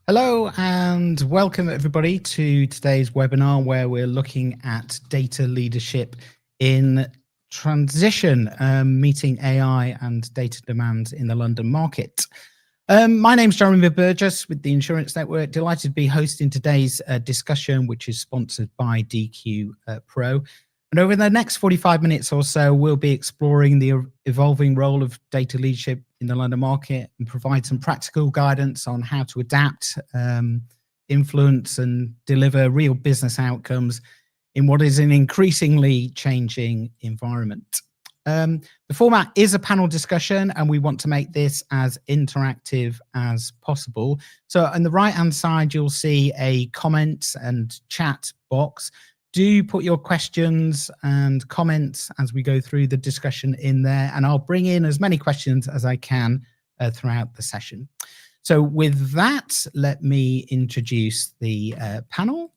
Hello and welcome everybody to today's webinar where we're looking at data leadership in transition, meeting AI and data demands in the London market. My name's Jeremy Burgess with the Insurance Network. Delighted to be hosting today's discussion, which is sponsored by DQ Pro. And over the next 45 minutes or so, we'll be exploring the evolving role of data leadership in the London market and provide some practical guidance on how to adapt, influence and deliver real business outcomes in what is an increasingly changing environment. The format is a panel discussion and we want to make this as interactive as possible. So on the right-hand side, you'll see a comment and chat box. Do put your questions and comments as we go through the discussion in there, and I'll bring in as many questions as I can throughout the session. So with that, let me introduce the panel.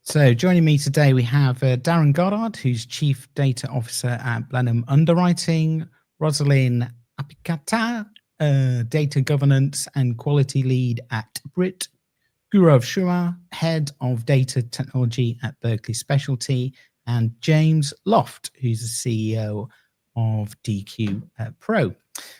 So joining me today, we have Darren Goddard, who's Chief Data Officer at Blenheim Underwriting, Rosalind Apicata, Data Governance and Quality Lead at Brit, Gaurav Sharma, Head of Data Technology at Berkeley Specialty, and James Loft, who's the CEO of DQ Pro.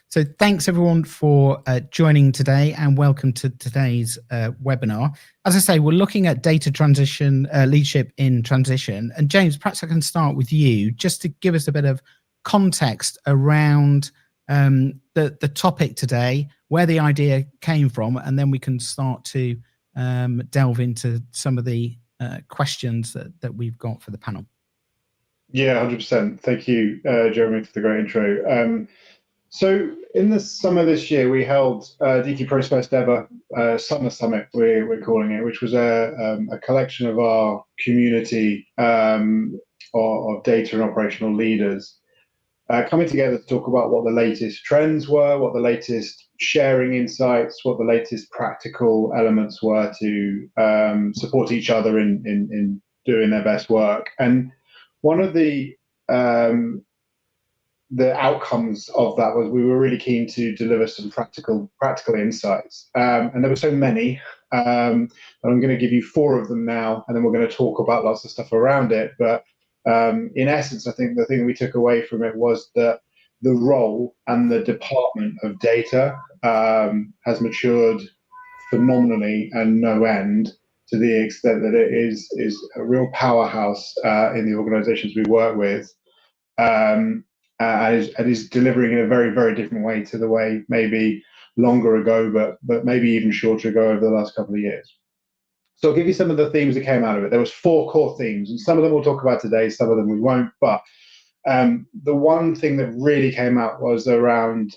So thanks everyone for joining today and welcome to today's webinar. As I say, we're looking at data transition, leadership in transition. And James, perhaps I can start with you just to give us a bit of context around the topic today, where the idea came from, and then we can start to delve into some of the questions that we've got for the panel. Yeah, 100%. Thank you, Jeremy, for the great intro. So in the summer this year, we held DQ Pro's first ever Summer Summit, we're calling it, which was a collection of our community of data and operational leaders coming together to talk about what the latest trends were, what the latest sharing insights, what the latest practical elements were to support each other in doing their best work. And one of the outcomes of that was we were really keen to deliver some practical insights. And there were so many, and I'm going to give you 4 of them now, and then we're going to talk about lots of stuff around it. But in essence, I think the thing we took away from it was that the role and the department of data has matured phenomenally and no end, to the extent that it is a real powerhouse in the organizations we work with, and is delivering in a very, very different way to the way maybe longer ago, but maybe even shorter ago over the last couple of years. So I'll give you some of the themes that came out of it. There was 4 core themes, and some of them we'll talk about today, some of them we won't. But the one thing that really came out was around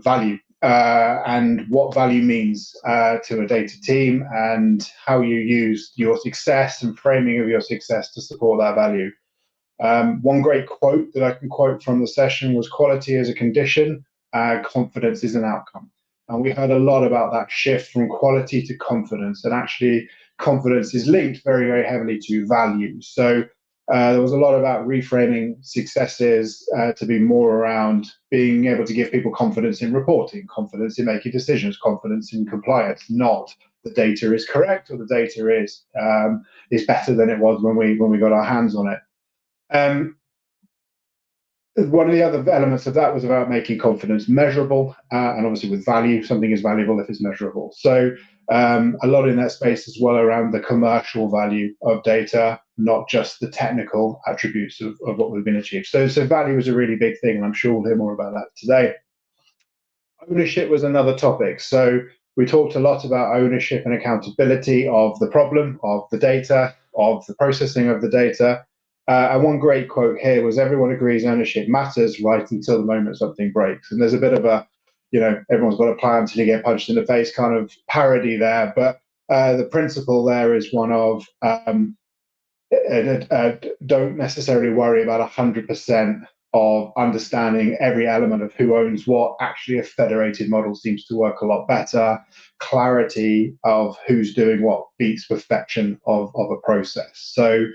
value and what value means to a data team, and how you use your success and framing of your success to support that value. One great quote that I can quote from the session was, "Quality is a condition, confidence is an outcome." And we heard a lot about that shift from quality to confidence, and actually confidence is linked very, very heavily to value. So there was a lot about reframing successes to be more around being able to give people confidence in reporting, confidence in making decisions, confidence in compliance, not the data is correct or the data is better than it was when we got our hands on it. One of the other elements of that was about making confidence measurable, and obviously with value, something is valuable if it's measurable. So a lot in that space as well around the commercial value of data, not just the technical attributes of what we've been achieved. So value is a really big thing, and I'm sure we'll hear more about that today. Ownership was another topic. So we talked a lot about ownership and accountability of the problem, of the data, of the processing of the data. And one great quote here was, "Everyone agrees ownership matters right until the moment something breaks." And there's a bit of a, everyone's got a plan until you get punched in the face kind of parody there. But the principle there is one of don't necessarily worry about 100% of understanding every element of who owns what. Actually, a federated model seems to work a lot better. Clarity of who's doing what beats perfection of a process. So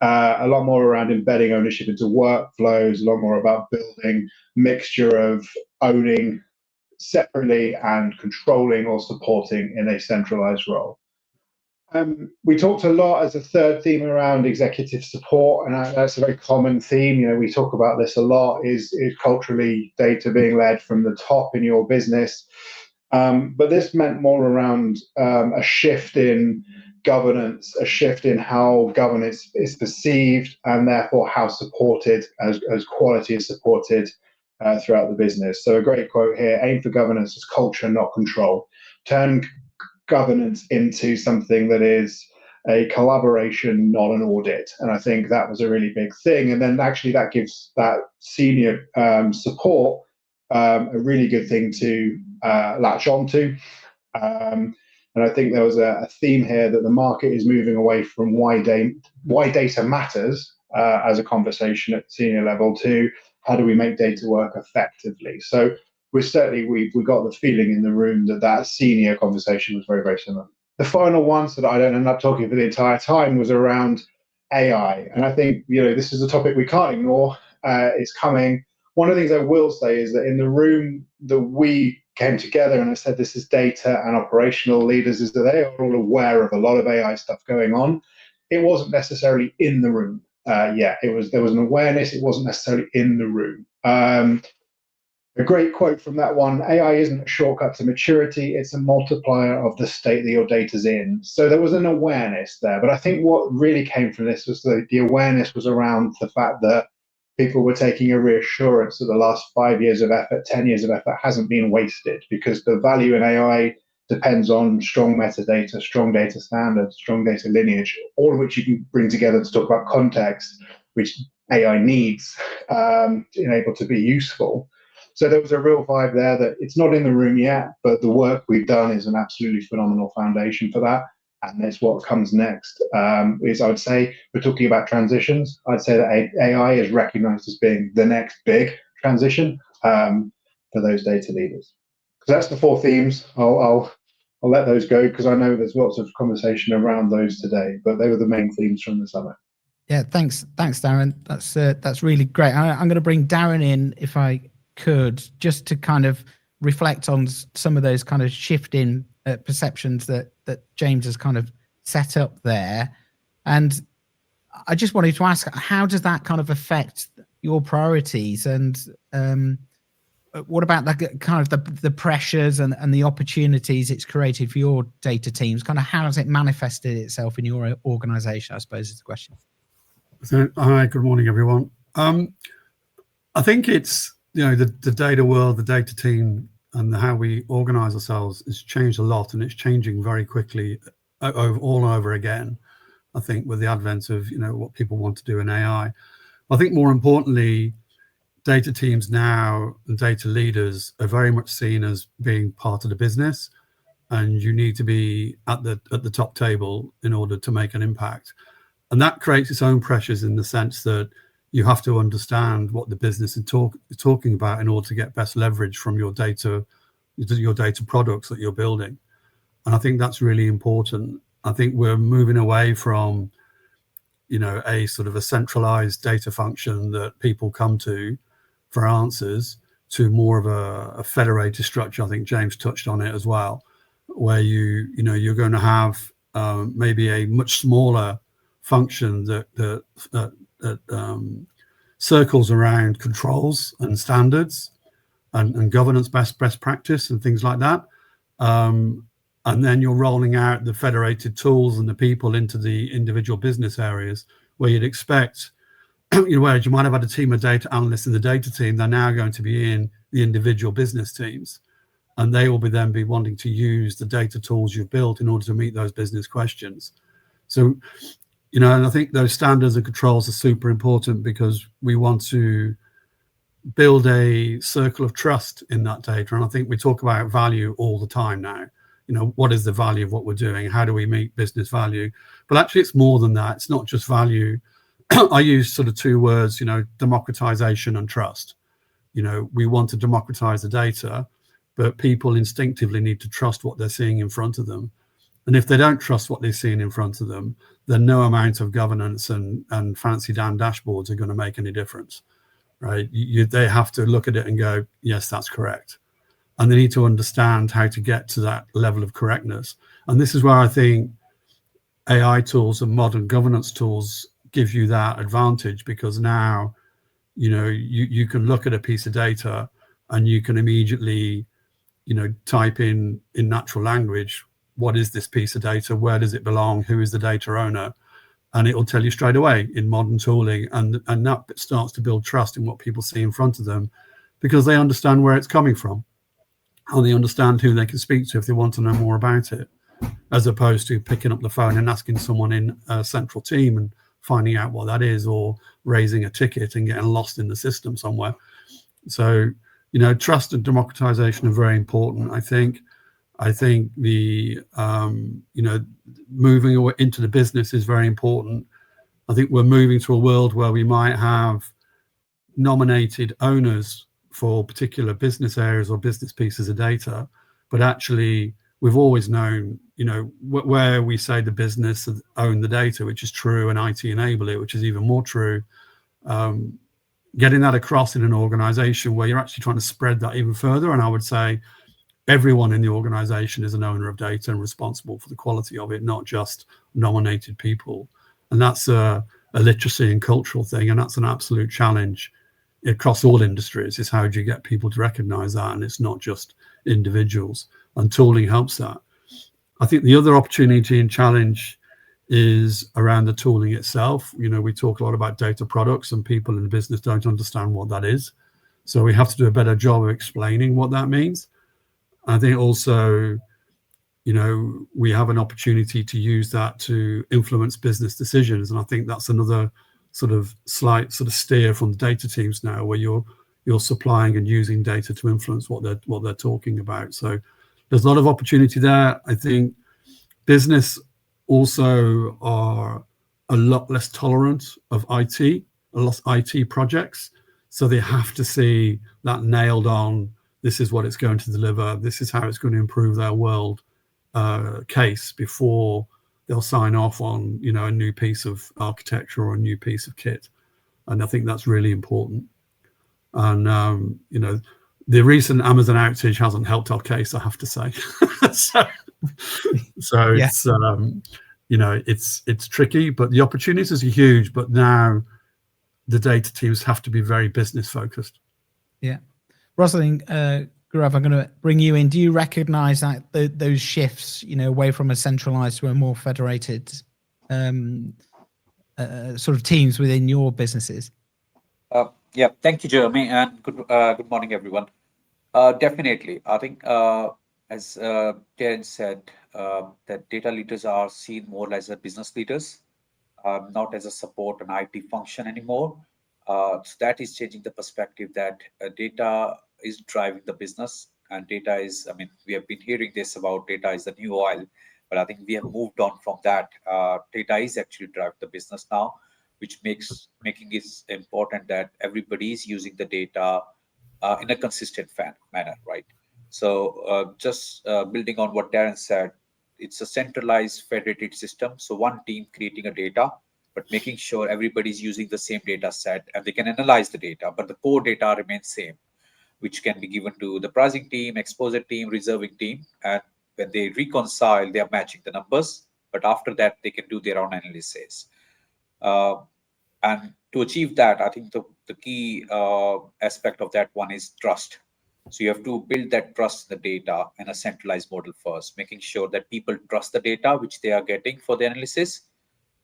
a lot more around embedding ownership into workflows, a lot more about building mixture of owning separately and controlling or supporting in a centralized role. We talked a lot as a third theme around executive support, and that's a very common theme. We talk about this a lot, is culturally data being led from the top in your business. But this meant more around a shift in governance, a shift in how governance is perceived, and therefore how supported, as quality is supported throughout the business. So a great quote here: aim for governance as culture, not control. Turn governance into something that is a collaboration, not an audit. And I think that was a really big thing. And then actually that gives that senior support a really good thing to latch onto. And I think there was a theme here that the market is moving away from why data matters as a conversation at the senior level to how do we make data work effectively. So we got the feeling in the room that senior conversation was very, very similar. The final one, so that I don't end up talking for the entire time, was around AI. And I think, this is a topic we can't ignore. It's coming. One of the things I will say is that in the room that we came together, and I said this is data and operational leaders, is that they are all aware of a lot of AI stuff going on. It wasn't necessarily in the room yet. There was an awareness. It wasn't necessarily in the room. A great quote from that one: AI isn't a shortcut to maturity, it's a multiplier of the state that your data's in. So there was an awareness there. But I think what really came from this was the awareness was around the fact that people were taking a reassurance that the last 5 years of effort, 10 years of effort hasn't been wasted, because the value in AI depends on strong metadata, strong data standards, strong data lineage, all of which you can bring together to talk about context, which AI needs able to be useful. So there was a real vibe there that it's not in the room yet, but the work we've done is an absolutely phenomenal foundation for that. And that's what comes next. I would say we're talking about transitions. I'd say that AI is recognized as being the next big transition for those data leaders. So that's the 4 themes. I'll let those go because I know there's lots of conversation around those today, but they were the main themes from the summit. Yeah, thanks, Darren. That's really great. I'm going to bring Darren in if I could, just to kind of reflect on some of those kind of shifting perceptions that James has kind of set up there. And I just wanted to ask, how does that kind of affect your priorities? And what about the kind of the pressures and the opportunities it's created for your data teams? Kind of how has it manifested itself in your organization, I suppose, is the question. So, hi, good morning, everyone. I think it's, the data world, the data team, and how we organize ourselves has changed a lot, and it's changing very quickly all over again, I think, with the advent of, what people want to do in AI. I think more importantly, data teams now and data leaders are very much seen as being part of the business, and you need to be at the top table in order to make an impact. And that creates its own pressures in the sense that you have to understand what the business is talking about in order to get best leverage from your data products that you're building. And I think that's really important. I think we're moving away from, a sort of a centralized data function that people come to for answers to more of a federated structure. I think James touched on it as well, where you're going to have maybe a much smaller function that circles around controls and standards and governance best practice and things like that. And then you're rolling out the federated tools and the people into the individual business areas where you'd expect, whereas you might have had a team of data analysts in the data team, they're now going to be in the individual business teams. And they will then be wanting to use the data tools you've built in order to meet those business questions. So, and I think those standards and controls are super important because we want to build a circle of trust in that data. And I think we talk about value all the time now. What is the value of what we're doing? How do we meet business value? But actually, it's more than that. It's not just value. I use sort of 2 words, democratization and trust. We want to democratize the data, but people instinctively need to trust what they're seeing in front of them. And if they don't trust what they're seeing in front of them, then no amount of governance and fancy Dan dashboards are going to make any difference, right? They have to look at it and go, yes, that's correct. and they need to understand how to get to that level of correctness. And this is where I think AI tools and modern governance tools give you that advantage, because now, you can look at a piece of data and you can immediately, type in natural language, what is this piece of data? Where does it belong? Who is the data owner? And it will tell you straight away in modern tooling. And that starts to build trust in what people see in front of them, because they understand where it's coming from and they understand who they can speak to if they want to know more about it, as opposed to picking up the phone and asking someone in a central team and finding out what that is, or raising a ticket and getting lost in the system somewhere. So, trust and democratization are very important. I think the, moving away into the business is very important. I think we're moving to a world where we might have nominated owners for particular business areas or business pieces of data, but actually we've always known, where we say the business own the data, which is true, and IT enable it, which is even more true. Getting that across in an organization where you're actually trying to spread that even further. And I would say everyone in the organization is an owner of data and responsible for the quality of it, not just nominated people. And that's a literacy and cultural thing. And that's an absolute challenge across all industries, is how do you get people to recognize that? And it's not just individuals, and tooling helps that. I think the other opportunity and challenge is around the tooling itself. We talk a lot about data products, and people in the business don't understand what that is. So we have to do a better job of explaining what that means. I think also, we have an opportunity to use that to influence business decisions. And I think that's another slight steer from the data teams now, where you're supplying and using data to influence what they're talking about. So there's a lot of opportunity there. I think business also are a lot less tolerant of IT projects. So they have to see that nailed on. This is what it's going to deliver. This is how it's going to improve their world case before they'll sign off on, a new piece of architecture or a new piece of kit. And I think that's really important. And, the recent Amazon outage hasn't helped our case, I have to say. so yeah. It's tricky, but the opportunities are huge. But now the data teams have to be very business focused. Yeah. Rosalind, Gaurav, I'm going to bring you in. Do you recognize that those shifts, away from a centralized to a more federated sort of teams within your businesses? Yeah, thank you, Jeremy, and good morning, everyone. Definitely, I think as Terence said, that data leaders are seen more as a business leaders, not as a support and IT function anymore. So that is changing the perspective that data is driving the business, and data is, we have been hearing this about data is the new oil, but I think we have moved on from that. Data is actually driving the business now, which making it important that everybody is using the data in a consistent manner, right? So just building on what Darren said, it's a centralized federated system. So one team creating a data, but making sure everybody's using the same data set and they can analyze the data, but the core data remains same, which can be given to the pricing team, exposure team, reserving team. And when they reconcile, they are matching the numbers. But after that, they can do their own analysis. And to achieve that, I think the key aspect of that one is trust. So you have to build that trust in the data in a centralized model first, making sure that people trust the data which they are getting for the analysis,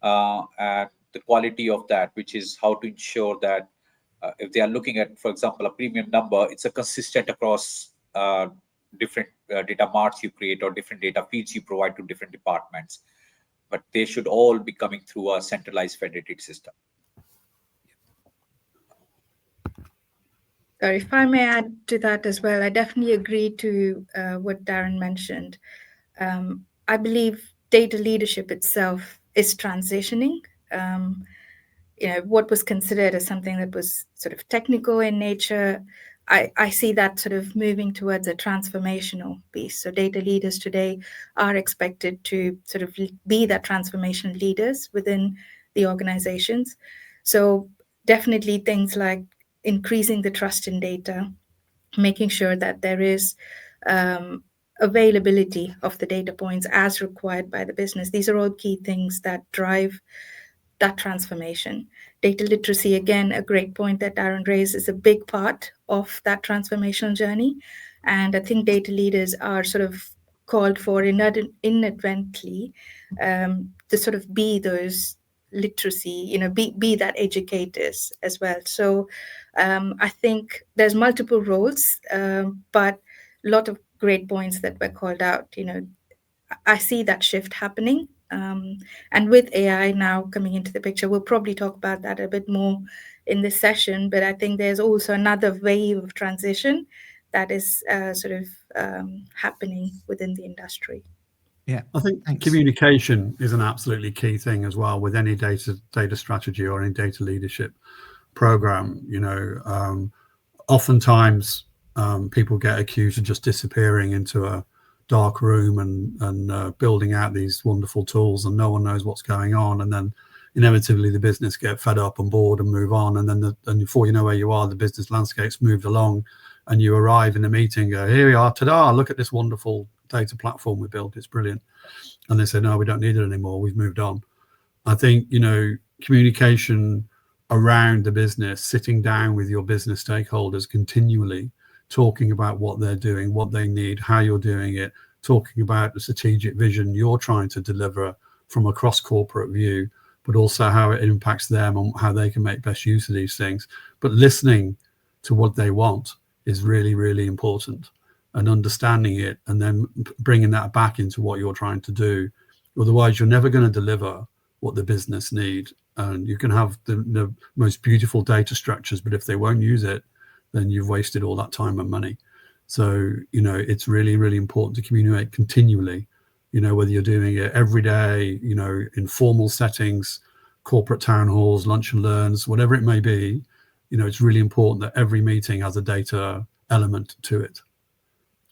and the quality of that, which is how to ensure that if they are looking at, for example, a premium number, it's a consistent across different data marts you create or different data feeds you provide to different departments. But they should all be coming through a centralized federated system. If I may add to that as well, I definitely agree to what Darren mentioned. I believe data leadership itself is transitioning. What was considered as something that was sort of technical in nature, I see that sort of moving towards a transformational piece. So data leaders today are expected to sort of be that transformational leaders within the organizations. So definitely things like increasing the trust in data, making sure that there is availability of the data points as required by the business. These are all key things that drive that transformation. Data literacy, again, a great point that Darren raised, is a big part of that transformational journey. And I think data leaders are sort of called for inadvertently to sort of be those literacy, be that educators as well. So I think there's multiple roles, but a lot of great points that were called out. I see that shift happening. And with AI now coming into the picture, we'll probably talk about that a bit more in this session, but I think there's also another wave of transition that is sort of happening within the industry. Yeah, I think thanks. Communication is an absolutely key thing as well with any data strategy or any data leadership program. Oftentimes people get accused of just disappearing into a dark room and building out these wonderful tools, and no one knows what's going on, and then inevitably the business get fed up and bored and move on, and then and before you know where you are, the business landscape's moved along, and you arrive in a meeting, go, here we are, ta-da, look at this wonderful data platform we built, it's brilliant. And they say, no, we don't need it anymore, we've moved on. I think communication around the business, sitting down with your business stakeholders continually, talking about what they're doing, what they need, how you're doing it, talking about the strategic vision you're trying to deliver from a cross-corporate view, but also how it impacts them and how they can make best use of these things. But listening to what they want is really, really important, and understanding it and then bringing that back into what you're trying to do. Otherwise, you're never going to deliver what the business need. And you can have the most beautiful data structures, but if they won't use it, then you've wasted all that time and money. So, it's really, really important to communicate continually, whether you're doing it every day, in formal settings, corporate town halls, lunch and learns, whatever it may be, it's really important that every meeting has a data element to it.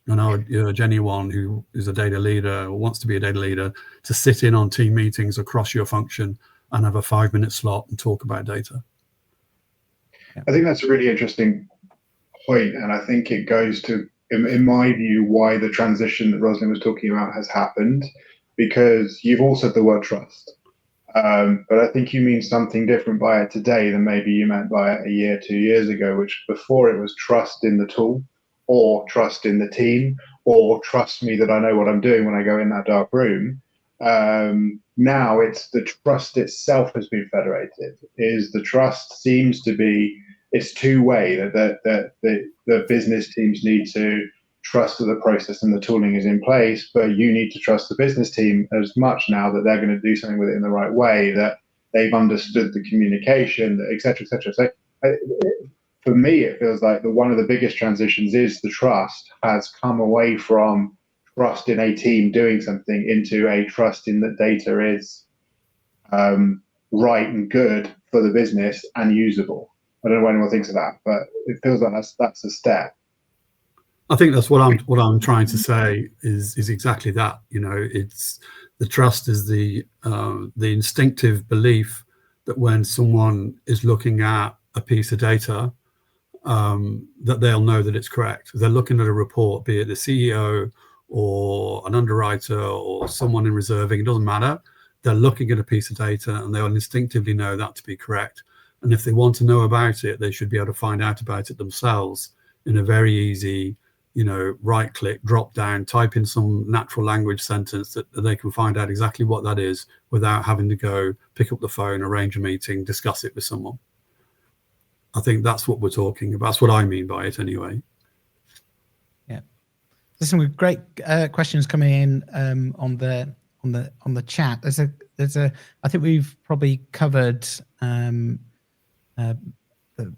And I would urge anyone who is a data leader or wants to be a data leader to sit in on team meetings across your function and have a 5-minute slot and talk about data. I think that's a really interesting point, and I think it goes to, in my view, why the transition that Rosalind was talking about has happened, because you've all said the word trust. But I think you mean something different by it today than maybe you meant by it a year, 2 years ago, which before it was trust in the tool, or trust in the team, or trust me that I know what I'm doing when I go in that dark room. Now it's the trust itself has been federated. The trust seems to be, it's two-way, that the business teams need to trust that the process and the tooling is in place, but you need to trust the business team as much now that they're going to do something with it in the right way, that they've understood the communication, et cetera, et cetera. So for me, it feels like one of the biggest transitions is the trust has come away from trust in a team doing something into a trust in that data is right and good for the business and usable. I don't know what anyone thinks of that, but it feels like that's a step. I think that's what I'm trying to say is exactly that. It's the trust is the instinctive belief that when someone is looking at a piece of data, that they'll know that it's correct. They're looking at a report, be it the CEO or an underwriter or someone in reserving, it doesn't matter. They're looking at a piece of data and they'll instinctively know that to be correct. And if they want to know about it, they should be able to find out about it themselves in a very easy, right click, drop down, type in some natural language sentence that they can find out exactly what that is without having to go pick up the phone, arrange a meeting, discuss it with someone. I think that's what we're talking about. That's what I mean by it anyway. Yeah. There's some great questions coming in on the chat. There's a I think we've probably covered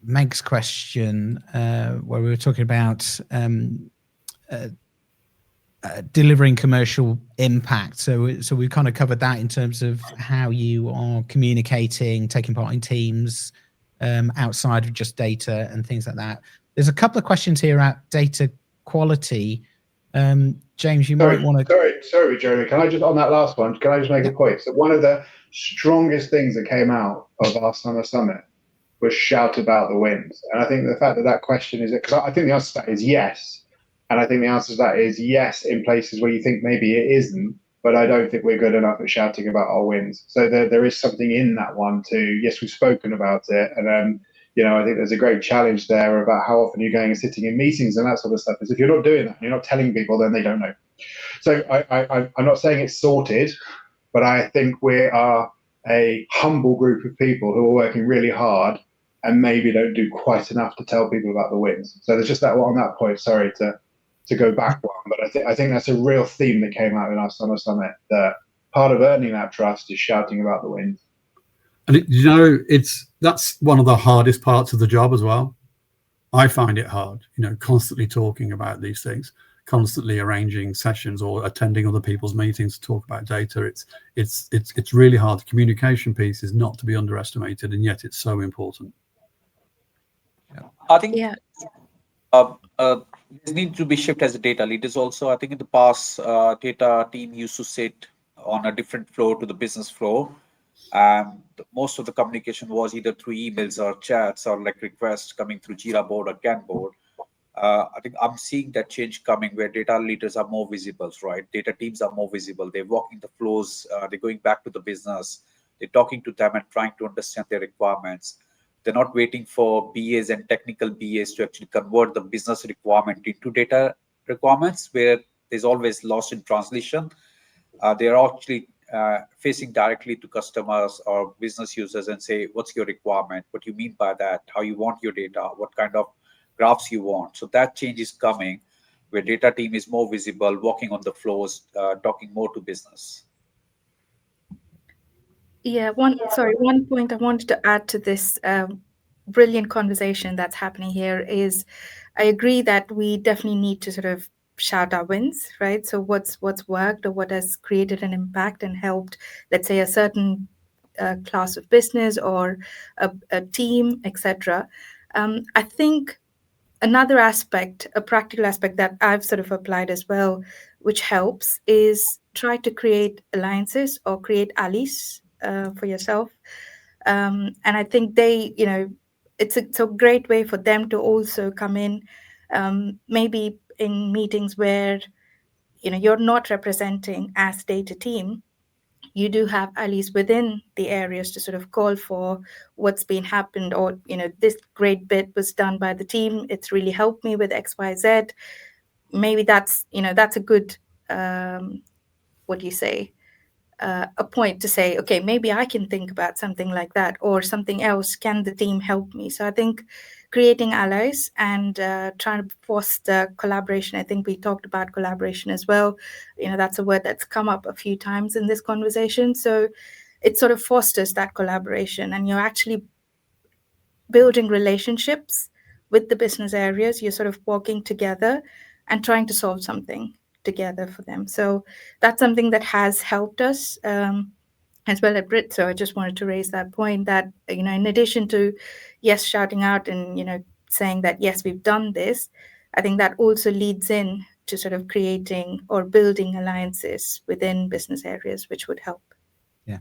Meg's question where we were talking about delivering commercial impact. So we kind of covered that in terms of how you are communicating, taking part in teams outside of just data and things like that. There's a couple of questions here about data quality. James, you might want to... Sorry, Jeremy. Can I just, on that last one, make a point? So one of the strongest things that came out of our summer summit was shout about the wins. And I think the fact that that question is, because I think the answer to that is yes. And I think the answer to that is yes in places where you think maybe it isn't, but I don't think we're good enough at shouting about our wins. So there is something in that one too. Yes, we've spoken about it. And I think there's a great challenge there about how often you're going and sitting in meetings and that sort of stuff. Is if you're not doing that, you're not telling people, then they don't know. So I'm not saying it's sorted, but I think we are a humble group of people who are working really hard and maybe don't do quite enough to tell people about the wins. So there's just that on that point. Sorry to go back one, but I think that's a real theme that came out in our summer summit. That part of earning that trust is shouting about the wins. And that's one of the hardest parts of the job as well. I find it hard, constantly talking about these things, constantly arranging sessions or attending other people's meetings to talk about data. It's really hard. The communication piece is not to be underestimated, and yet it's so important. I think Yeah. There need to be shift as a data leaders also. I think in the past, data team used to sit on a different floor to the business floor. Most of the communication was either through emails or chats or like requests coming through Jira board or Kanban. I think I'm seeing that change coming where data leaders are more visible, right? Data teams are more visible. They're walking the floors. They're going back to the business. They're talking to them and trying to understand their requirements. They're not waiting for BAs and technical BAs to actually convert the business requirement into data requirements, where there's always lost in translation. They're actually facing directly to customers or business users and say, what's your requirement? What do you mean by that? How you want your data? What kind of graphs you want? So that change is coming, where data team is more visible, walking on the floors, talking more to business. Yeah, one point I wanted to add to this brilliant conversation that's happening here is I agree that we definitely need to sort of shout our wins, right? So what's worked or what has created an impact and helped, let's say, a certain class of business or a team, etc. I think another aspect, a practical aspect that I've sort of applied as well, which helps, is try to create alliances or create allies for yourself. And I think it's a great way for them to also come in, maybe in meetings where, you're not representing as data team. You do have allies within the areas to sort of call for what's been happened, or this great bit was done by the team, it's really helped me with XYZ. Maybe that's a good what do you say, a point to say, okay, maybe I can think about something like that or something else. Can the team help me? So I think creating allies and trying to foster collaboration. I think we talked about collaboration as well. That's a word that's come up a few times in this conversation. So it sort of fosters that collaboration, and you're actually building relationships with the business areas. You're sort of walking together and trying to solve something together for them. So that's something that has helped us as well at Brit. So I just wanted to raise that point that, in addition to, yes, shouting out and, saying that, yes, we've done this, I think that also leads in to sort of creating or building alliances within business areas, which would help. Yeah,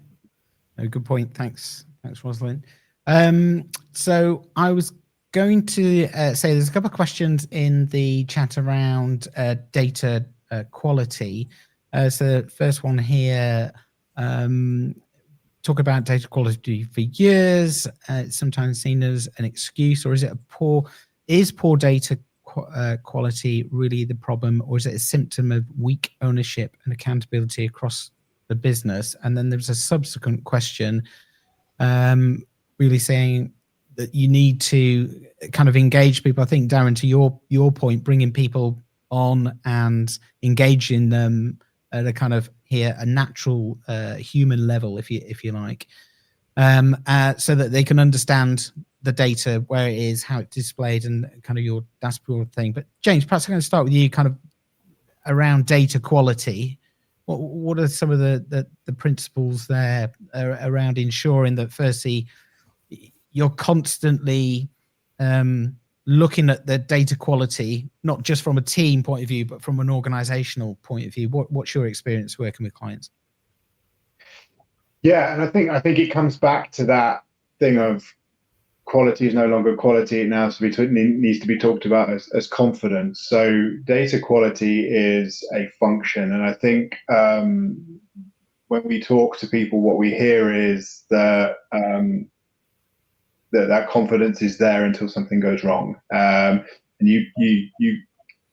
a good point. Thanks, Rosalind. So I was going to say there's a couple of questions in the chat around data quality. So the first one here, talk about data quality for years. It's sometimes seen as an excuse, or is it poor data quality really the problem, or is it a symptom of weak ownership and accountability across the business? And then there's a subsequent question, really saying that you need to kind of engage people. I think, Darren, to your point, bringing people on and engaging them at a kind of a natural human level, if you like, so that they can understand the data, where it is, how it's displayed, and kind of your dashboard thing. But James, perhaps I'm going to start with you, kind of around data quality. What are some of the principles there around ensuring that, firstly, you're constantly looking at the data quality, not just from a team point of view, but from an organizational point of view? What's your experience working with clients? Yeah, and I think it comes back to that thing of quality is no longer quality. It now needs to be talked about as confidence. So data quality is a function. And I think when we talk to people, what we hear is that that confidence is there until something goes wrong. And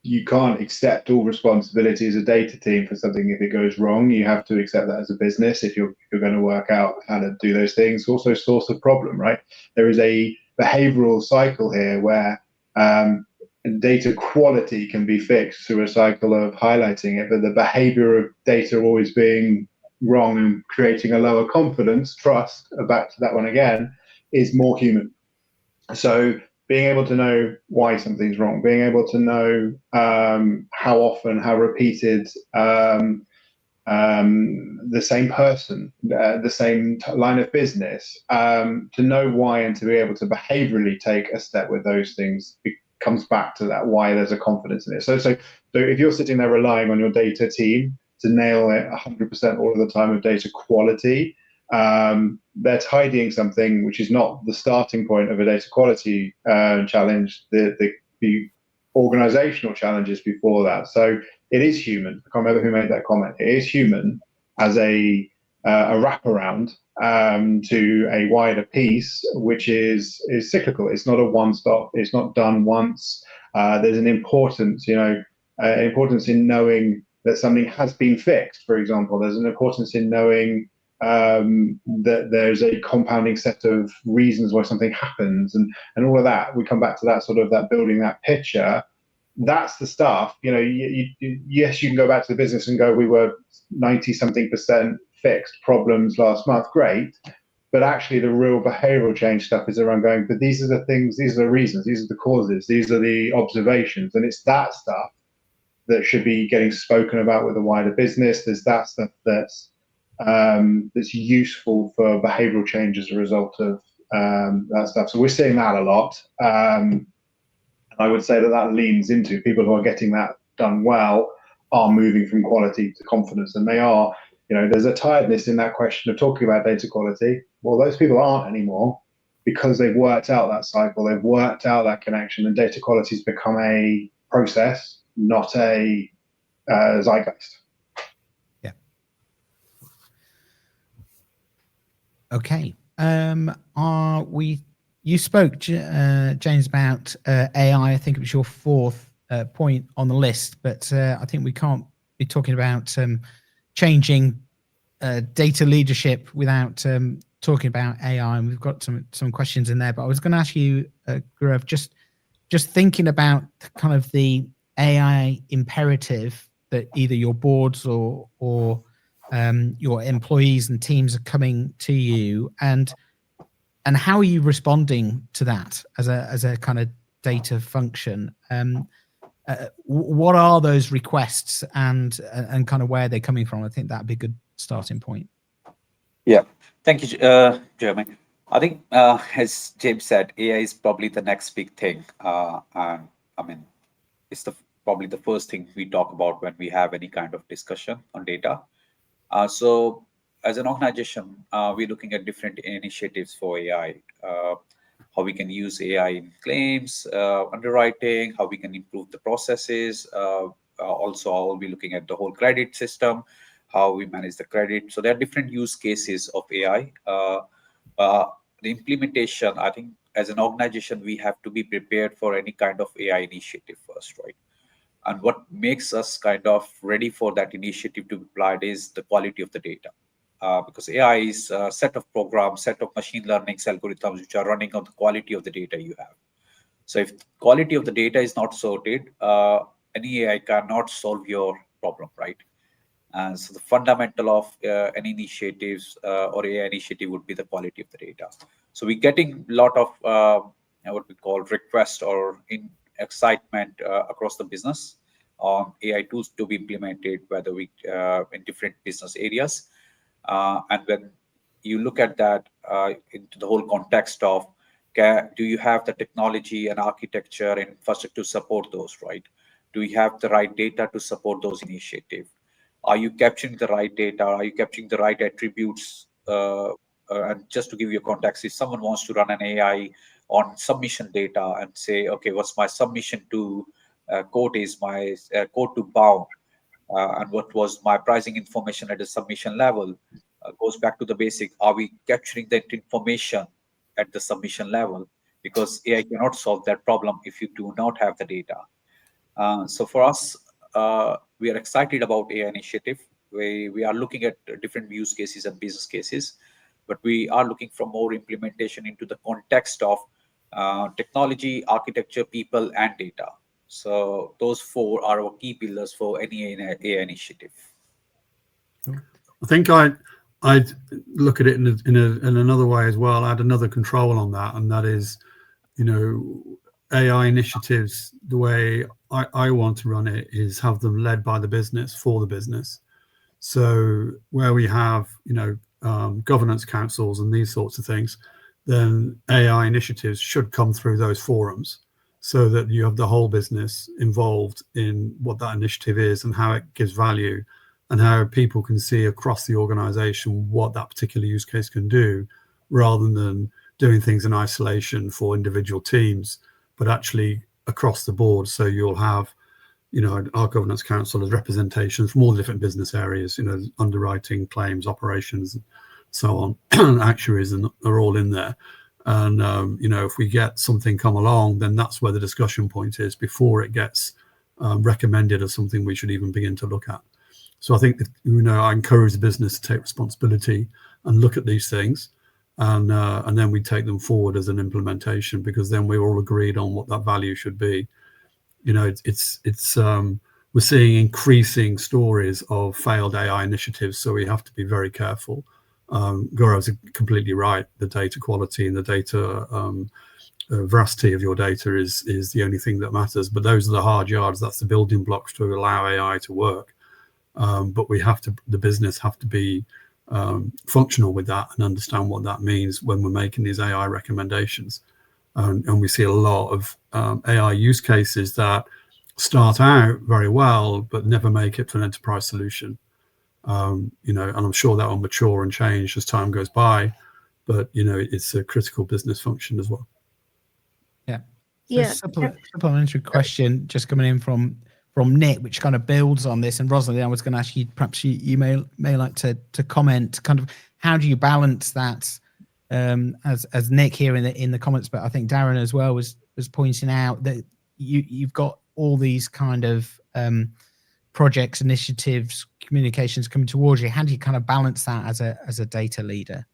you can't accept all responsibility as a data team for something if it goes wrong. You have to accept that as a business if you're going to work out how to do those things. Also, source of problem, right? There is a behavioral cycle here where data quality can be fixed through a cycle of highlighting it, but the behavior of data always being wrong and creating a lower confidence, trust, back to that one again, is more human. So being able to know why something's wrong, being able to know how often, how repeated the same person, the same line of business, to know why and to be able to behaviorally take a step with those things comes back to that why there's a confidence in it. So if you're sitting there relying on your data team to nail it 100% all of the time of data quality, they're tidying something which is not the starting point of a data quality challenge, the organizational challenges before that. So it is human. I can't remember who made that comment. It is human as a wraparound to a wider piece, which is cyclical. It's not a one-stop. It's not done once. There's an importance, importance in knowing that something has been fixed, for example. There's an importance in knowing that there's a compounding set of reasons why something happens, and all of that. We come back to that sort of that building that picture. That's the stuff. Yes, you can go back to the business and go, we were 90-something% fixed problems last month. Great. But actually the real behavioral change stuff is around going, but these are the things, these are the reasons, these are the causes, these are the observations. And it's that stuff that should be getting spoken about with the wider business. There's that stuff that's useful for behavioral change as a result of that stuff. So we're seeing that a lot. I would say that leans into people who are getting that done well are moving from quality to confidence, and they are. There's a tiredness in that question of talking about data quality. Well, those people aren't anymore because they've worked out that cycle, they've worked out that connection, and data quality has become a process, not a zeitgeist. Yeah. Okay. You spoke, James, about AI. I think it was your fourth point on the list, but I think we can't be talking about changing data leadership without talking about AI. And we've got some questions in there, but I was going to ask you, Gaurav, just thinking about kind of the AI imperative that either your boards or your employees and teams are coming to you, and how are you responding to that as a kind of data function? What are those requests and kind of where are they coming from? I think that'd be a good starting point. Yeah, thank you, Jeremy. I think, as James said, AI is probably the next big thing. And I mean, it's probably the first thing we talk about when we have any kind of discussion on data. So as an organization, we're looking at different initiatives for AI, how we can use AI in claims, underwriting, how we can improve the processes. Also, I'll be looking at the whole credit system, how we manage the credit. So there are different use cases of AI. The implementation, I think, as an organization, we have to be prepared for any kind of AI initiative first, right? And what makes us kind of ready for that initiative to be applied is the quality of the data. Because AI is a set of programs, set of machine learning algorithms which are running on the quality of the data you have. So if the quality of the data is not sorted, any AI cannot solve your problem, right? And so the fundamental of any initiatives or AI initiative would be the quality of the data. So we're getting a lot of what we call requests or excitement across the business on AI tools to be implemented, whether we in different business areas. And when you look at that into the whole context of, do you have the technology and architecture and infrastructure to support those, right? Do you have the right data to support those initiatives? Are you capturing the right data? Are you capturing the right attributes? And just to give you a context, if someone wants to run an AI on submission data and say, okay, what's my submission to quote is my quote to bound, and what was my pricing information at the submission level, goes back to the basic. Are we capturing that information at the submission level? Because AI cannot solve that problem if you do not have the data. So for us, we are excited about AI initiative. We are looking at different use cases and business cases, but we are looking for more implementation into the context of technology, architecture, people, and data. So those four are our key pillars for any AI initiative. I think I'd look at it in another way as well. Add another control on that, and that is, AI initiatives. The way I want to run it is have them led by the business for the business. So where we have governance councils and these sorts of things, then AI initiatives should come through those forums, so that you have the whole business involved in what that initiative is and how it gives value, and how people can see across the organization what that particular use case can do, rather than doing things in isolation for individual teams, but actually across the board. So you'll have, our governance council as representation from all the different business areas, underwriting, claims, operations, and so on, actuaries, and are all in there. And, if we get something come along, then that's where the discussion point is before it gets recommended as something we should even begin to look at. So I think that, I encourage the business to take responsibility and look at these things, and then we take them forward as an implementation, because then we're all agreed on what that value should be. We're seeing increasing stories of failed AI initiatives, so we have to be very careful. Gaurav's completely right. The data quality and the data veracity of your data is the only thing that matters. But those are the hard yards. That's the building blocks to allow AI to work. But the business have to be functional with that and understand what that means when we're making these AI recommendations. And we see a lot of AI use cases that start out very well, but never make it to an enterprise solution. And I'm sure that will mature and change as time goes by, but it's a critical business function as well. Yeah. Yeah. Supplementary question just coming in from Nick, which kind of builds on this. And Rosalind, I was going to ask you, perhaps you may like to comment. Kind of, how do you balance that? As Nick here in the comments, but I think Darren as well was pointing out that you've got all these kind of projects, initiatives, communications coming towards you. How do you kind of balance that as a data leader?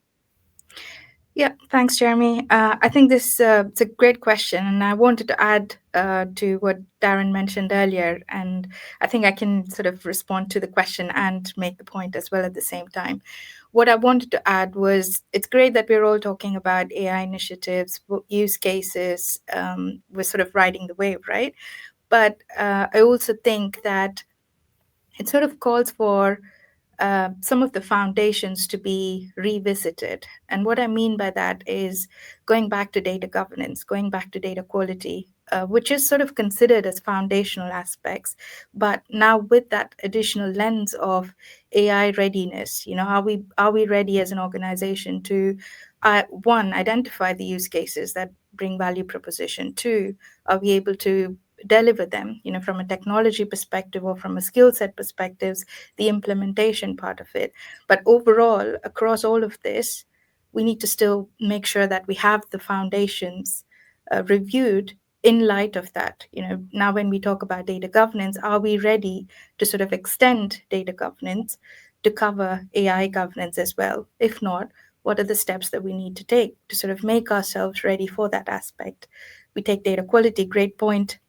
Yeah, thanks, Jeremy. I think it's a great question, and I wanted to add to what Darren mentioned earlier, and I think I can sort of respond to the question and make the point as well at the same time. What I wanted to add was, it's great that we're all talking about AI initiatives, use cases. We're sort of riding the wave, right? But I also think that it sort of calls for some of the foundations to be revisited. And what I mean by that is going back to data governance, going back to data quality, which is sort of considered as foundational aspects. But now with that additional lens of AI readiness, are we ready as an organization to, one, identify the use cases that bring value proposition? Two, are we able to deliver them, from a technology perspective or from a skill set perspectives, the implementation part of it. But overall, across all of this, we need to still make sure that we have the foundations reviewed in light of that. Now when we talk about data governance, are we ready to sort of extend data governance to cover AI governance as well? If not, what are the steps that we need to take to sort of make ourselves ready for that aspect? We take data quality, great point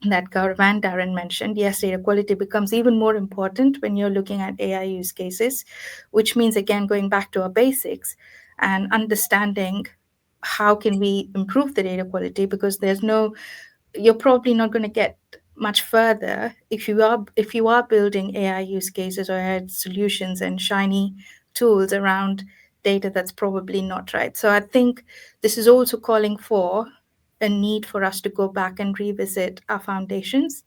that Gaurav and Darren mentioned. Yes, data quality becomes even more important when you're looking at AI use cases, which means, again, going back to our basics and understanding how can we improve the data quality, because you're probably not going to get much further if you are building AI use cases or AI solutions and shiny tools around data that's probably not right. So I think this is also calling for a need for us to go back and revisit our foundations.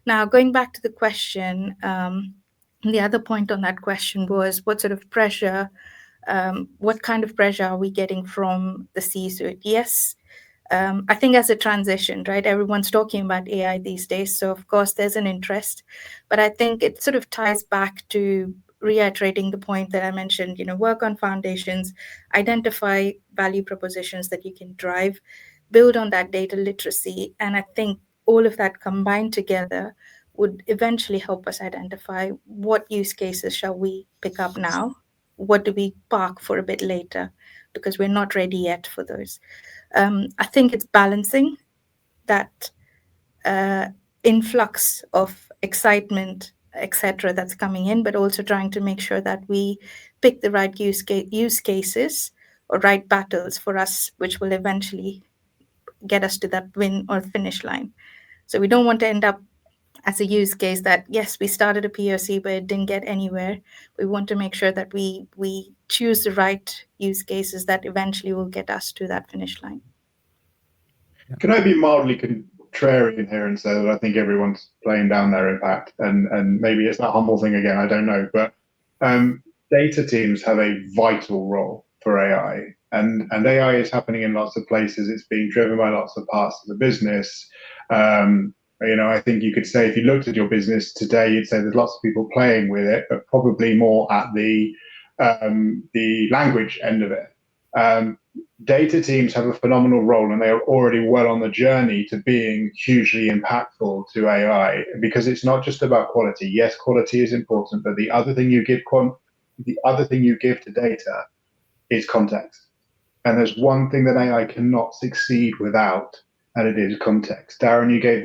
Now, going back to the question, the other point on that question was what sort of pressure, what kind of pressure are we getting from the C-suite? Yes, I think as a transition, right, everyone's talking about AI these days. So of course there's an interest, but I think it sort of ties back to reiterating the point that I mentioned, work on foundations, identify value propositions that you can drive, build on that data literacy. And I think all of that combined together would eventually help us identify what use cases shall we pick up now? What do we park for a bit later? Because we're not ready yet for those. I think it's balancing that influx of excitement, etc., that's coming in, but also trying to make sure that we pick the right use cases or right battles for us, which will eventually get us to that win or finish line. So we don't want to end up as a use case that, yes, we started a POC, but it didn't get anywhere. We want to make sure that we choose the right use cases that eventually will get us to that finish line. Can I be mildly contrarian here and say that I think everyone's playing down their impact, and maybe it's that humble thing again, I don't know, but data teams have a vital role for AI, and AI is happening in lots of places. It's being driven by lots of parts of the business. I think you could say if you looked at your business today, you'd say there's lots of people playing with it, but probably more at the language end of it. Data teams have a phenomenal role, and they are already well on the journey to being hugely impactful to AI, because it's not just about quality. Yes, quality is important, but the other thing you give to data is context. And there's one thing that AI cannot succeed without, and it is context. Darren, you gave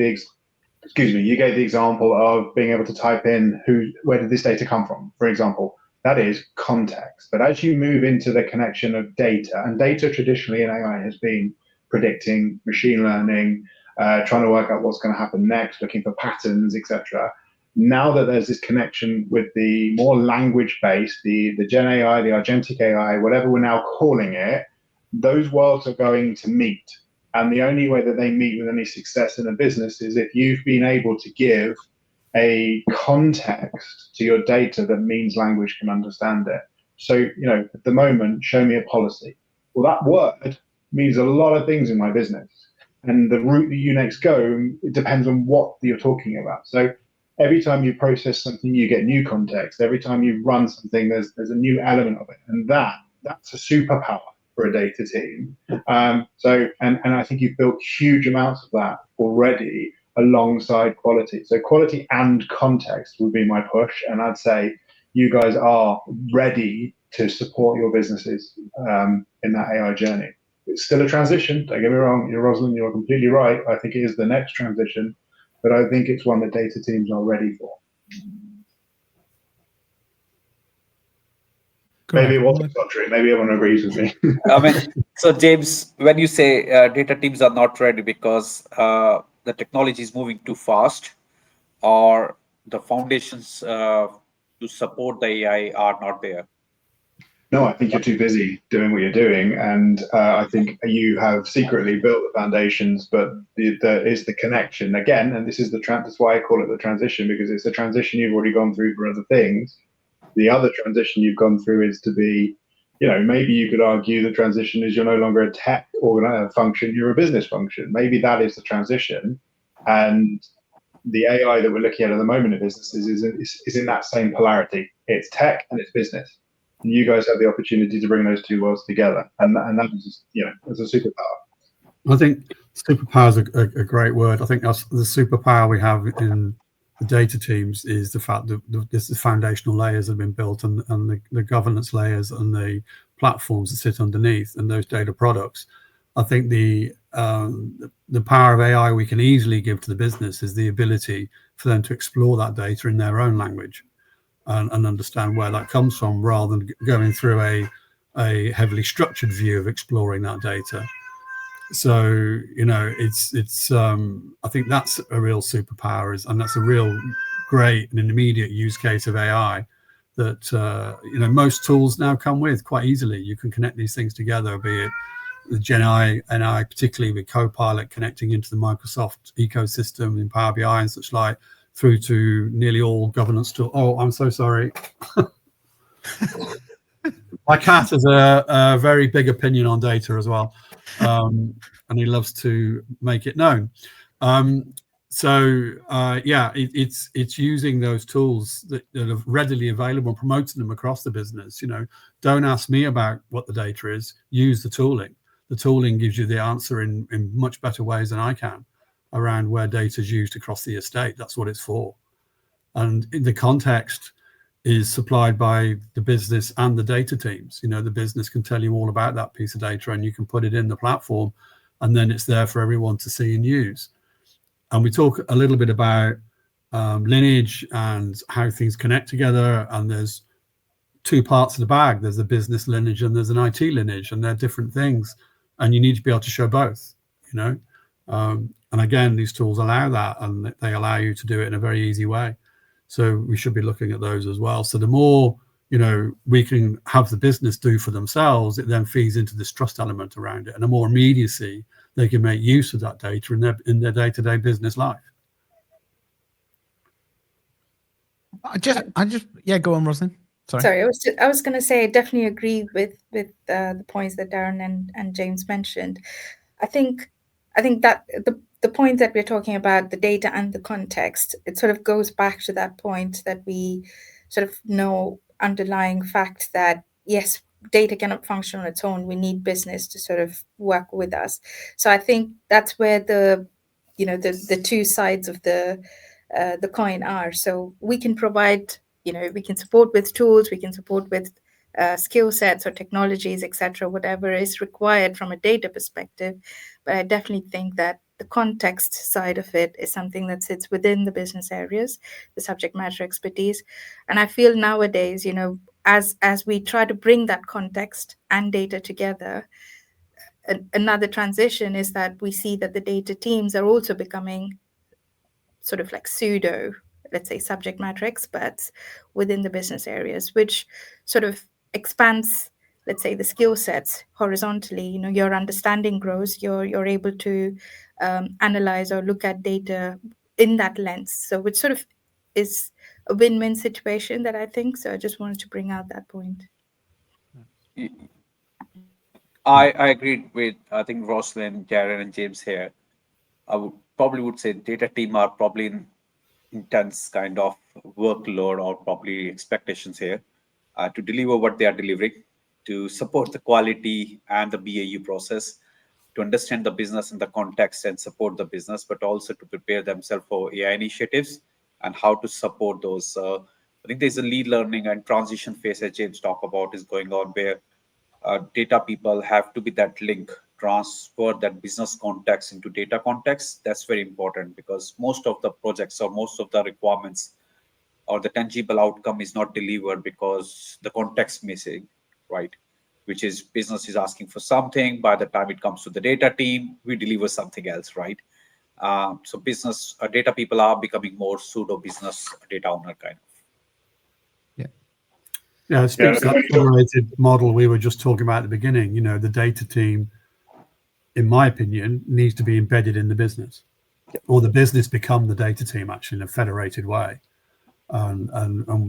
the example of being able to type in where did this data come from, for example. That is context. But as you move into the connection of data, and data traditionally in AI has been predicting, machine learning, trying to work out what's going to happen next, looking for patterns, etc. Now that there's this connection with the more language-based, the Gen AI, the Agentic AI, whatever we're now calling it, those worlds are going to meet. And the only way that they meet with any success in a business is if you've been able to give a context to your data that means language can understand it. So, at the moment, show me a policy. Well, that word means a lot of things in my business. And the route that you next go, it depends on what you're talking about. So every time you process something, you get new context. Every time you run something, there's a new element of it. And that's a superpower for a data team. And I think you've built huge amounts of that already alongside quality. So quality and context would be my push. And I'd say you guys are ready to support your businesses in that AI journey. It's still a transition. Don't get me wrong. Rosalind, you're completely right. I think it is the next transition, but I think it's one that data teams are ready for. Maybe it wasn't contrary. Maybe everyone agrees with me. So James, when you say data teams are not ready because the technology is moving too fast, or the foundations to support the AI are not there? No, I think you're too busy doing what you're doing, and I think you have secretly built the foundations, but there is the connection again, and this is that's why I call it the transition, because it's a transition you've already gone through for other things. The other transition you've gone through is to be, maybe you could argue the transition is you're no longer a tech function, you're a business function. Maybe that is the transition, and the AI that we're looking at the moment in businesses is in that same polarity. It's tech and it's business. And you guys have the opportunity to bring those two worlds together, and that is just, it's a superpower. I think superpower is a great word. I think that's the superpower we have in the data teams is the fact that the foundational layers have been built, and the governance layers and the platforms that sit underneath, and those data products. I think the power of AI we can easily give to the business is the ability for them to explore that data in their own language and understand where that comes from, rather than going through a heavily structured view of exploring that data. So, it's I think that's a real superpower, and that's a real great and an immediate use case of AI that, most tools now come with quite easily. You can connect these things together, be it the Gen AI, particularly with Copilot connecting into the Microsoft ecosystem in Power BI and such like, through to nearly all governance tools. Oh, I'm so sorry. My cat has a very big opinion on data as well. and he loves to make it known. It's using those tools that are readily available and promoting them across the business. Don't ask me about what the data is. Use the tooling. The tooling gives you the answer in much better ways than I can around where data is used across the estate. That's what it's for. And in the context is supplied by the business and the data teams. The business can tell you all about that piece of data, and you can put it in the platform, and then it's there for everyone to see and use. And we talk a little bit about lineage and how things connect together. And there's two parts of the bag. There's a business lineage and there's an IT lineage, and they're different things. And you need to be able to show both, And again, these tools allow that, and they allow you to do it in a very easy way. So we should be looking at those as well. So the more, we can have the business do for themselves, it then feeds into this trust element around it. And the more immediacy they can make use of that data in their day-to-day business life. Go on, Rosalind. Sorry, I was going to say I definitely agree with the points that Darren and James mentioned. I think that the point that we're talking about, the data and the context, it sort of goes back to that point that we sort of know underlying fact that yes, data cannot function on its own. We need business to sort of work with us. So I think that's where the two sides of the coin are. So we can provide, we can support with tools, we can support with skill sets or technologies, etc., whatever is required from a data perspective. But I definitely think that the context side of it is something that sits within the business areas, the subject matter expertise. And I feel nowadays, as we try to bring that context and data together, another transition is that we see that the data teams are also becoming sort of like pseudo, let's say, subject matter experts within the business areas, which sort of expands, let's say, the skill sets horizontally. Your understanding grows, you're able to analyze or look at data in that lens. So it sort of is a win-win situation that I think. So I just wanted to bring out that point. I agreed with, I think, Rosalind, Darren, and James here. I would say data team are probably in intense kind of workload or probably expectations here to deliver what they are delivering, to support the quality and the BAU process, to understand the business and the context and support the business, but also to prepare themselves for AI initiatives and how to support those. I think there's a lead learning and transition phase that James talked about is going on, where data people have to be that link, transfer that business context into data context. That's very important, because most of the projects or most of the requirements or the tangible outcome is not delivered because the context missing, right? Which is business is asking for something. By the time it comes to the data team, we deliver something else, right? So business data people are becoming more pseudo business data owner kind of. Yeah, it speaks to that federated model we were just talking about at the beginning. The data team, in my opinion, needs to be embedded in the business, or the business become the data team actually in a federated way. And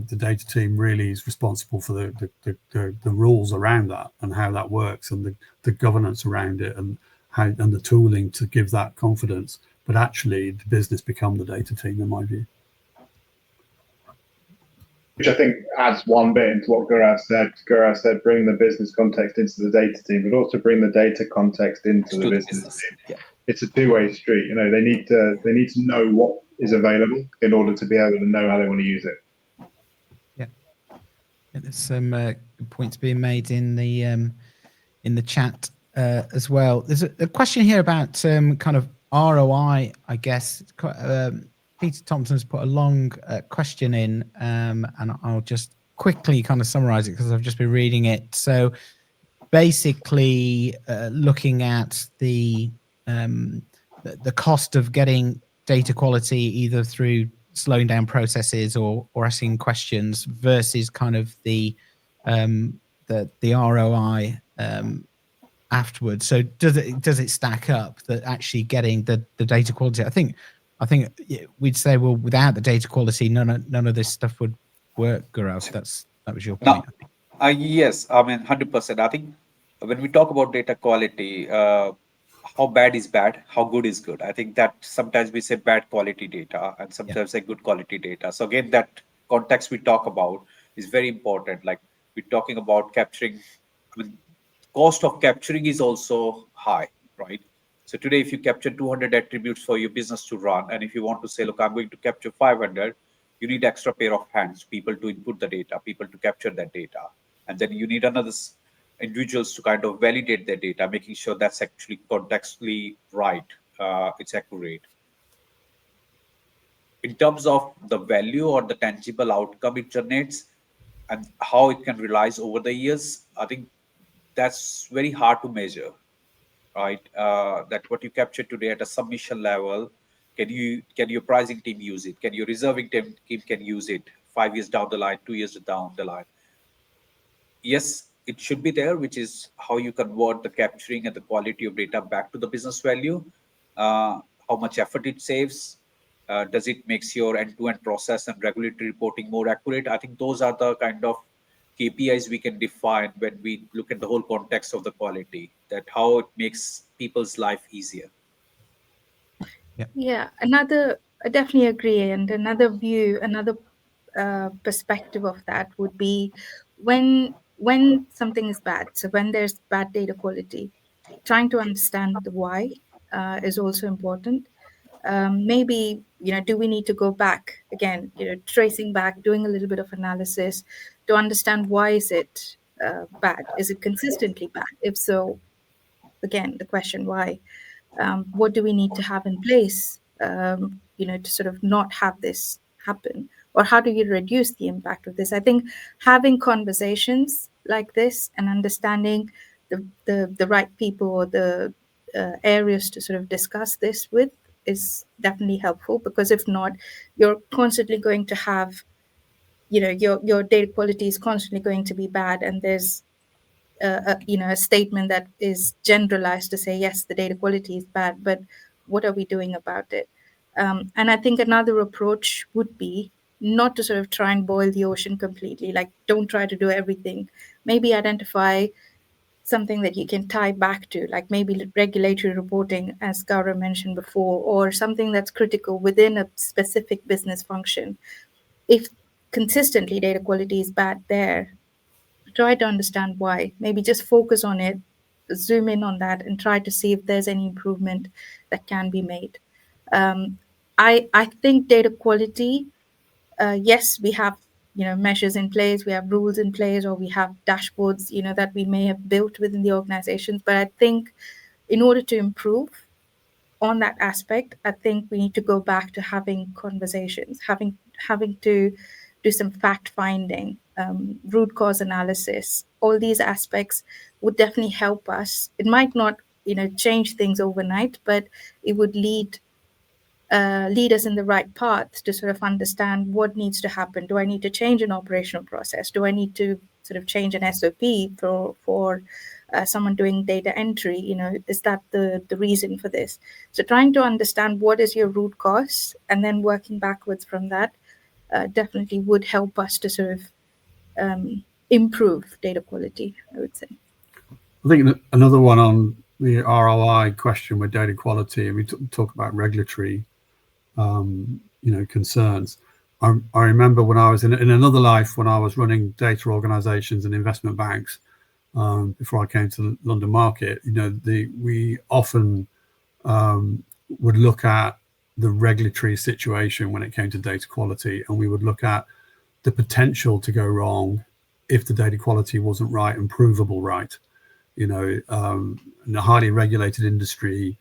the data team really is responsible for the rules around that and how that works, and the governance around it, and the tooling to give that confidence. But actually, the business become the data team, in my view. Which I think adds one bit into what Gaurav said. Gaurav said, bring the business context into the data team, but also bring the data context into the business team. Yeah. It's a two-way street. They need to know what is available in order to be able to know how they want to use it. Yeah, there's some points being made in the chat as well. There's a question here about kind of ROI, I guess. Peter Thompson's put a long question in, and I'll just quickly kind of summarize it because I've just been reading it. So basically looking at the cost of getting data quality either through slowing down processes or asking questions versus kind of the ROI afterwards. So does it stack up that actually getting the data quality? I think we'd say, well, without the data quality, none of this stuff would work, Gaurav. That was your point. Yes, I mean 100%. I think when we talk about data quality, how bad is bad, how good is good. I think that sometimes we say bad quality data and sometimes say good quality data. So again, that context we talk about is very important. Like we're talking about capturing, I mean, cost of capturing is also high, right? So today, if you capture 200 attributes for your business to run, and if you want to say, look, I'm going to capture 500, you need extra pair of hands, people to input the data, people to capture that data. And then you need another individuals to kind of validate their data, making sure that's actually contextually right, it's accurate. In terms of the value or the tangible outcome it generates and how it can realize over the years, I think that's very hard to measure, right? That what you capture today at a submission level, can your pricing team use it? Can your reserving team can use it 5 years down the line, 2 years down the line? Yes, it should be there, which is how you convert the capturing and the quality of data back to the business value. How much effort it saves. Does it makes your end-to-end process and regulatory reporting more accurate? I think those are the kind of KPIs we can define when we look at the whole context of the quality, that how it makes people's life easier. Yeah, I definitely agree. And another view, another perspective of that would be when something is bad. So when there's bad data quality, trying to understand the why is also important. Maybe, do we need to go back again, tracing back, doing a little bit of analysis to understand why is it bad? Is it consistently bad? If so, again, the question why. What do we need to have in place, to sort of not have this happen? Or how do you reduce the impact of this? I think having conversations like this and understanding the right people or the areas to sort of discuss this with is definitely helpful, because if not, you're constantly going to have, your data quality is constantly going to be bad, and there's a statement that is generalized to say, yes, the data quality is bad, but what are we doing about it? And I think another approach would be not to sort of try and boil the ocean completely. Like, don't try to do everything. Maybe identify something that you can tie back to, like maybe regulatory reporting, as Gaurav mentioned before, or something that's critical within a specific business function. If consistently data quality is bad there, try to understand why. Maybe just focus on it, zoom in on that, and try to see if there's any improvement that can be made. Um, I think data quality, yes, we have measures in place, we have rules in place, or we have dashboards that we may have built within the organizations. But I think in order to improve on that aspect, I think we need to go back to having conversations, having to do some fact finding, root cause analysis. All these aspects would definitely help us. It might not, change things overnight, but it would lead us in the right path to sort of understand what needs to happen. Do I need to change an operational process? Do I need to sort of change an SOP for someone doing data entry? Is that the reason for this? So trying to understand what is your root cause and then working backwards from that definitely would help us to sort of improve data quality, I would say. I think another one on the ROI question with data quality, and we talk about regulatory concerns. I remember when I was in another life, when I was running data organizations and investment banks, before I came to the London market, we often would look at the regulatory situation when it came to data quality, and we would look at the potential to go wrong if the data quality wasn't right and provable right. In a highly regulated industry,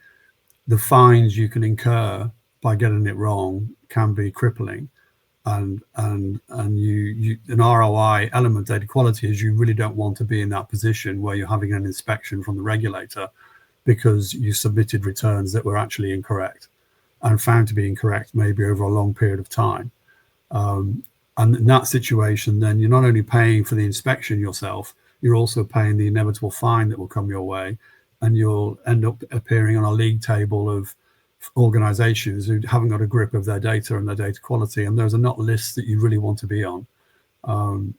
the fines you can incur by getting it wrong can be crippling, and an ROI element data quality is you really don't want to be in that position where you're having an inspection from the regulator because you submitted returns that were actually incorrect and found to be incorrect maybe over a long period of time. And in that situation, then you're not only paying for the inspection yourself, you're also paying the inevitable fine that will come your way, and you'll end up appearing on a league table of organizations who haven't got a grip of their data and their data quality, and those are not lists that you really want to be on.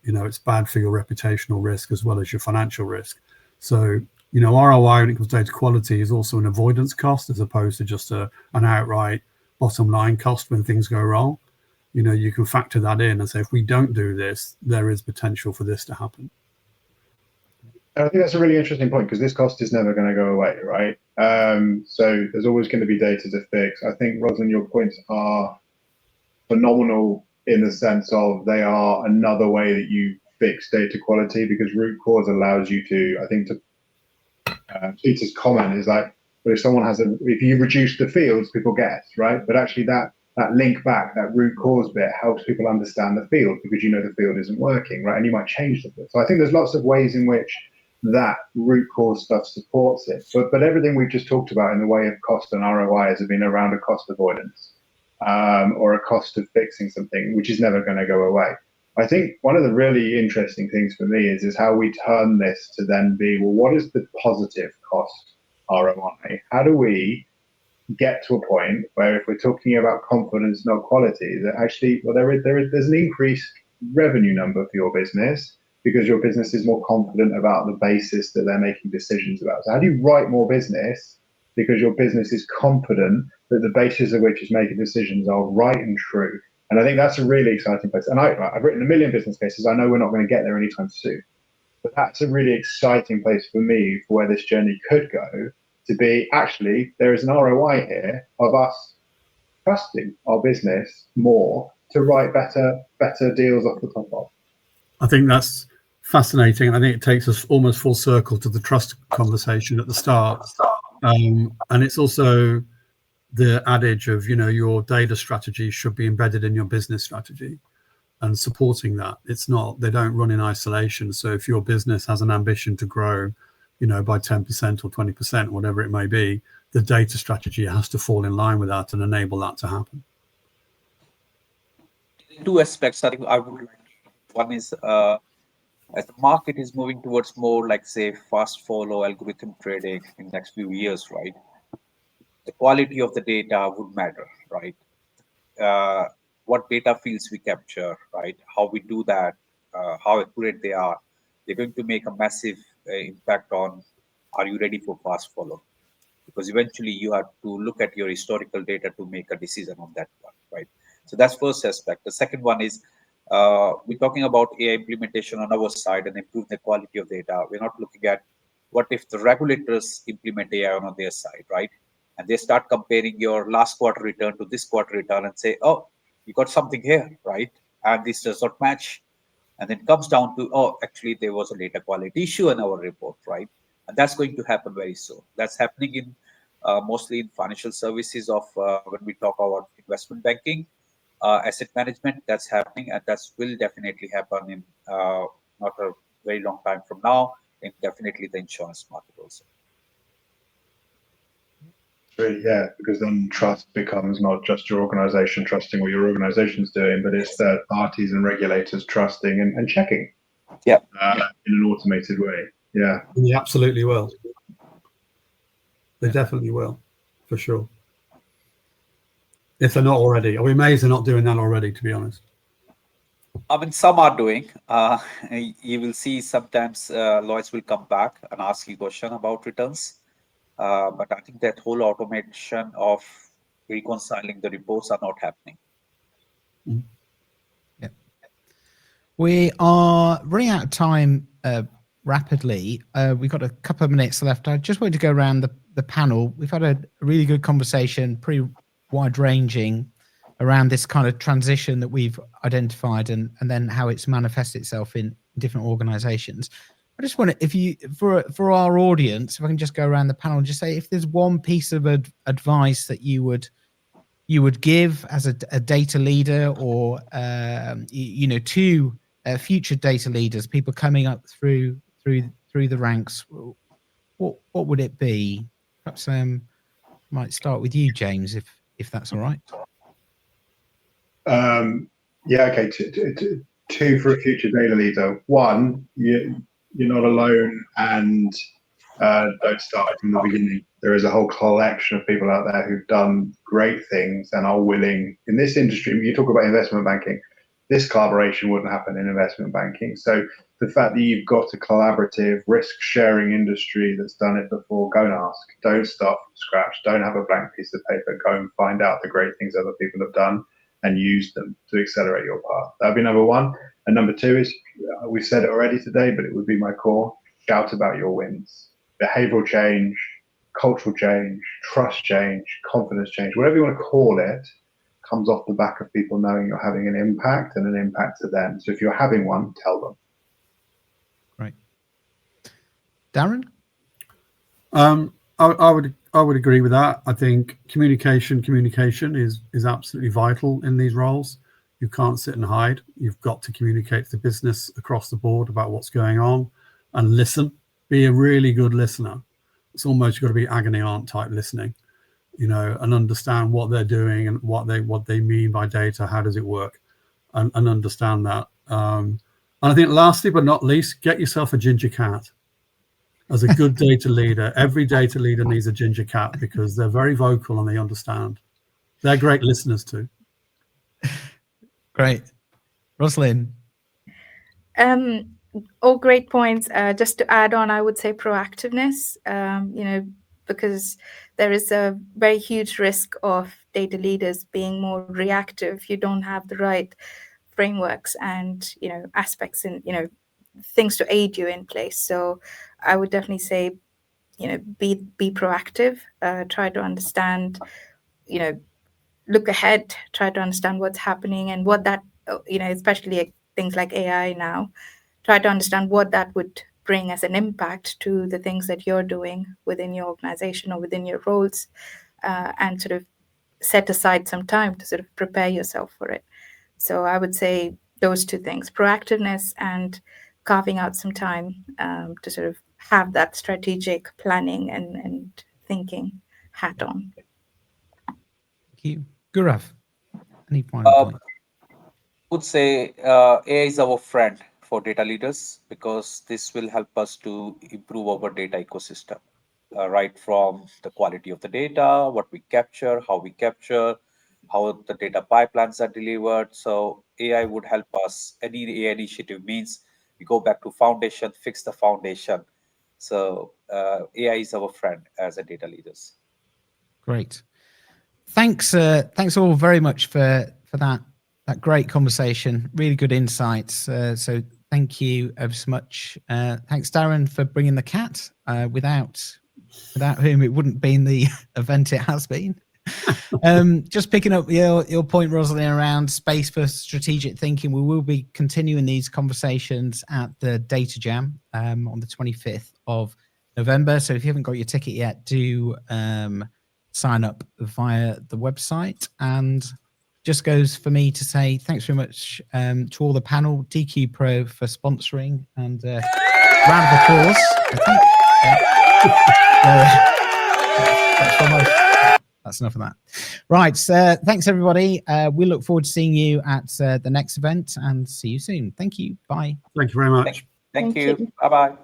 It's bad for your reputational risk as well as your financial risk. So, ROI when it comes to data quality is also an avoidance cost as opposed to just an outright bottom line cost when things go wrong. You can factor that in and say, if we don't do this, there is potential for this to happen. I think that's a really interesting point, because this cost is never going to go away, right? So there's always going to be data to fix. I think, Roslyn, your points are phenomenal in the sense of they are another way that you fix data quality, because root cause allows you to, I think, Peter's comment is like, well, if you reduce the fields, people guess, right? But actually that link back, that root cause bit, helps people understand the field, because the field isn't working, right? And you might change the field. So I think there's lots of ways in which that root cause stuff supports it. But everything we've just talked about in the way of cost and ROI has been around a cost avoidance, or a cost of fixing something, which is never going to go away. I think one of the really interesting things for me is how we turn this to then be, well, what is the positive cost ROI? How do we get to a point where, if we're talking about confidence, not quality, that actually, well, there's an increased revenue number for your business, because your business is more confident about the basis that they're making decisions about. So how do you write more business because your business is confident that the basis of which is making decisions are right and true? And I think that's a really exciting place. And I've written a million business cases. I know we're not going to get there anytime soon, but that's a really exciting place for me for where this journey could go, to be, actually, there is an ROI here of us trusting our business more to write better deals off the top of. I think that's fascinating. I think it takes us almost full circle to the trust conversation at the start. And it's also the adage of, your data strategy should be embedded in your business strategy and supporting that. It's not, they don't run in isolation. So if your business has an ambition to grow, by 10% or 20%, whatever it may be, the data strategy has to fall in line with that and enable that to happen. Two aspects I think I would like. One is, as the market is moving towards more like, say, fast follow algorithm trading in the next few years, right? The quality of the data would matter, right? What data fields we capture, right? How we do that, how accurate they are. They're going to make a massive impact on, are you ready for fast follow? Because eventually you have to look at your historical data to make a decision on that one, right? So that's first aspect. The second one is, we're talking about AI implementation on our side and improve the quality of data. We're not looking at what if the regulators implement AI on their side, right? And they start comparing your last quarter return to this quarter return and say, oh, you got something here, right? And this does not match. And then it comes down to, oh, actually, there was a data quality issue in our report, right? And that's going to happen very soon. That's happening in mostly in financial services of when we talk about investment banking, asset management, that's happening, and that will definitely happen in not a very long time from now, in definitely the insurance market also. Really, yeah, because then trust becomes not just your organization trusting what your organization's doing, but it's third parties and regulators trusting and checking. Yeah. In an automated way. Yeah. They absolutely will. They definitely will, for sure. If they're not already. Are we amazed they're not doing that already, to be honest? I mean, some are doing. You will see sometimes lawyers will come back and ask you a question about returns. But I think that whole automation of reconciling the reports are not happening. Yeah. We are running out of time rapidly. We've got a couple of minutes left. I just wanted to go around the panel. We've had a really good conversation, pretty wide-ranging, around this kind of transition that we've identified and then how it's manifested itself in different organizations. I just want to, if you, for our audience, if I can just go around the panel and just say, if there's one piece of advice that you would give as a data leader, or to future data leaders, people coming up through the ranks, what would it be? Perhaps might start with you, James, if that's all right. Yeah. Okay. Two for a future data leader. One, you're not alone, and don't start from the beginning. There is a whole collection of people out there who've done great things and are willing, in this industry, you talk about investment banking, this collaboration wouldn't happen in investment banking. So the fact that you've got a collaborative risk-sharing industry that's done it before, go and ask. Don't start from scratch. Don't have a blank piece of paper. Go and find out the great things other people have done and use them to accelerate your path. That'd be number one. And number two is, we said it already today, but it would be my core, shout about your wins. Behavioral change, cultural change, trust change, confidence change, whatever you want to call it, comes off the back of people knowing you're having an impact and an impact to them. So if you're having one, tell them. Right. Darren? I would agree with that. I think communication is absolutely vital in these roles. You can't sit and hide. You've got to communicate to the business across the board about what's going on and listen. Be a really good listener. It's almost got to be agony aunt type listening, and understand what they're doing and what they mean by data. How does it work, and understand that. And I think lastly but not least, get yourself a ginger cat. As a good data leader, every data leader needs a ginger cat because they're very vocal and they understand. They're great listeners too. Great. Rosalind? All great points. Just to add on, I would say proactiveness, because there is a very huge risk of data leaders being more reactive. You don't have the right frameworks and, aspects and, things to aid you in place. So I would definitely say, be proactive, try to understand, look ahead, try to understand what's happening and what that, especially things like AI now, try to understand what that would bring as an impact to the things that you're doing within your organization or within your roles, and sort of set aside some time to sort of prepare yourself for it. So I would say those two things, proactiveness and carving out some time to sort of have that strategic planning and thinking hat on. Thank you. Gaurav, any final point? I would say AI is our friend for data leaders because this will help us to improve our data ecosystem, right from the quality of the data, what we capture, how the data pipelines are delivered. So AI would help us. Any AI initiative means we go back to foundation, fix the foundation. So AI is our friend as a data leaders. Great. Thanks all very much for that great conversation. Really good insights. So thank you ever so much. Thanks, Darren, for bringing the cat. Without whom it wouldn't be in the event it has been. Just picking up your point, Rosalind, around space for strategic thinking. We will be continuing these conversations at the Data Jam on the 25th of November. So if you haven't got your ticket yet, do sign up via the website. And just goes for me to say thanks very much to all the panel, DQ Pro for sponsoring, and round of applause, I think. That's enough of that. Right. Thanks, everybody. We look forward to seeing you at the next event and see you soon. Thank you. Bye. Thank you very much. Thank you. Bye-bye.